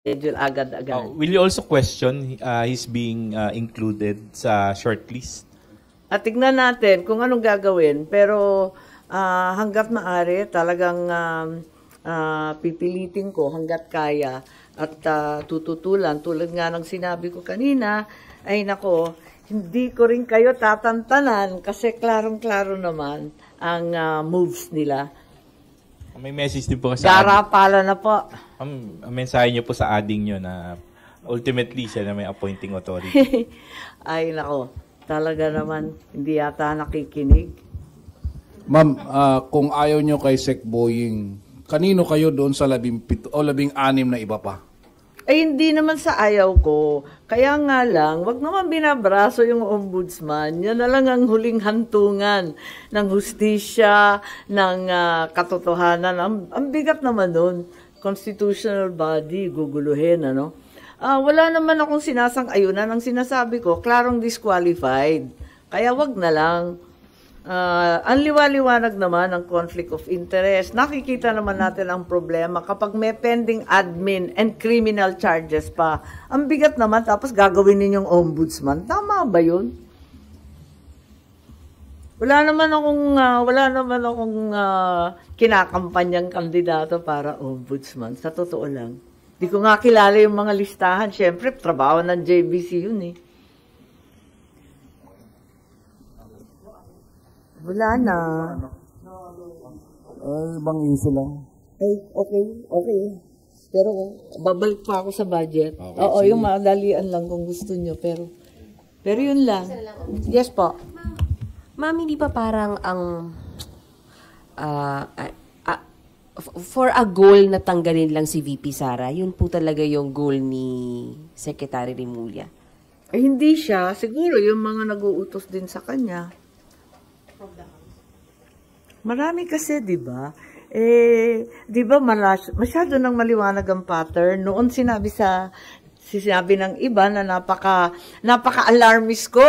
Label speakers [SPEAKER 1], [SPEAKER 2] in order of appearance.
[SPEAKER 1] schedule agad-agad.
[SPEAKER 2] Will you also question his being included sa shortlist?
[SPEAKER 1] At tignan natin kung anong gagawin. Pero hanggat maaari, talagang pipilitin ko hanggat kaya at tututulan. Tulad nga ng sinabi ko kanina, ay nako, hindi ko rin kayo tatantanan kasi klarong-klaro naman ang moves nila.
[SPEAKER 2] May message din po kasi.
[SPEAKER 1] Garapala na po.
[SPEAKER 2] Ang mensahe niyo po sa ading niyo na ultimately siya na may appointing authority.
[SPEAKER 1] Ay nako, talaga naman hindi yata nakikinig.
[SPEAKER 3] Ma'am, kung ayaw nyo kay Sec Boying, kanino kayo doon sa 17 o 16 na iba pa?
[SPEAKER 1] Ay hindi naman sa ayaw ko. Kaya nga lang, wag naman binabraso yung ombudsman. Yan na lang ang huling hantungan ng hustisya, ng katotohanan. Ang bigat naman nun. Constitutional body, guguluhin, ano? Wala naman akong sinasang-ayunan. Ang sinasabi ko, klarong disqualified. Kaya wag na lang. Ang liwaliwanag naman ang conflict of interest. Nakikita naman natin ang problema kapag may pending admin and criminal charges pa. Ang bigat naman, tapos gagawin ninyong ombudsman. Tama ba yun? Wala naman akong kinakampanyang kandidato para ombudsman. Sa totoo lang. Di ko nga kilala yung mga listahan. Siyempre, trabaho ng JBC yun eh. Wala na.
[SPEAKER 3] Ibang issue lang.
[SPEAKER 1] Okay. Pero babalik pa ako sa budget.
[SPEAKER 3] Okay,
[SPEAKER 1] Oo,
[SPEAKER 3] sige.
[SPEAKER 1] yung madalian lang kung gusto nyo. Pero yun lang. Yes po.
[SPEAKER 4] Ma'am, hindi pa parang ang for a goal na tanggalin lang si VP Sara, yun po talaga yung goal ni Secretary Remulla?
[SPEAKER 1] Ay, hindi siya. Siguro yung mga nag-uutos din sa kanya. Marami kasi, di ba? Di ba masyado nang maliwanag ang pattern. Noon sinabi ng iba na napaka-alarmist ko.